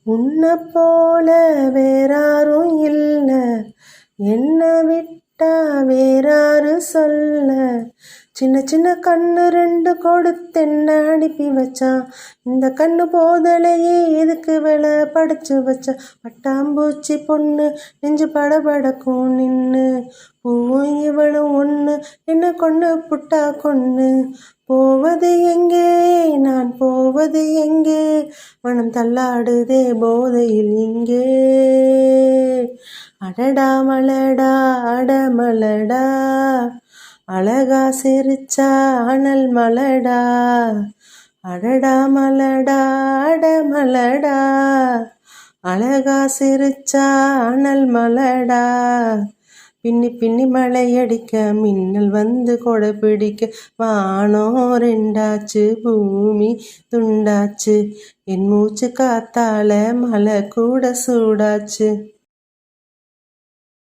உன்னை போல வேறாரும் இல்ல, என்ன விட்டா வேறாரு சொல்ல. சின்ன சின்ன கண்ணு ரெண்டு கொடுத்தென்ன அனுப்பி வச்சான், இந்த கண்ணு போதலையே எதுக்கு வேலை படைச்சு வச்சா. பட்டாம்பூச்சி பொண்ணு நெஞ்சு படபடக்கும் நின்னு, பூவும் இவளும் ஒண்ணு என்ன கொண்டு புட்டா கொன்னு. போவது எங்கே நான் போவது எங்கே, மனம் தள்ளாடுதே போதையில் இங்கே. அடடா மலடா அடமலடா, அழகா சிரிச்சா அனல் மலடா. அடடா மலடா அடமலடா, அழகா சிரிச்சா அனல் மலடா. பின்னி பின்னி மழையடிக்க மின்னல் வந்து கொடை பிடிக்க, வானம் ரெண்டாச்சு பூமி துண்டாச்சு, என் மூச்சு காத்தால மலை கூட சூடாச்சு.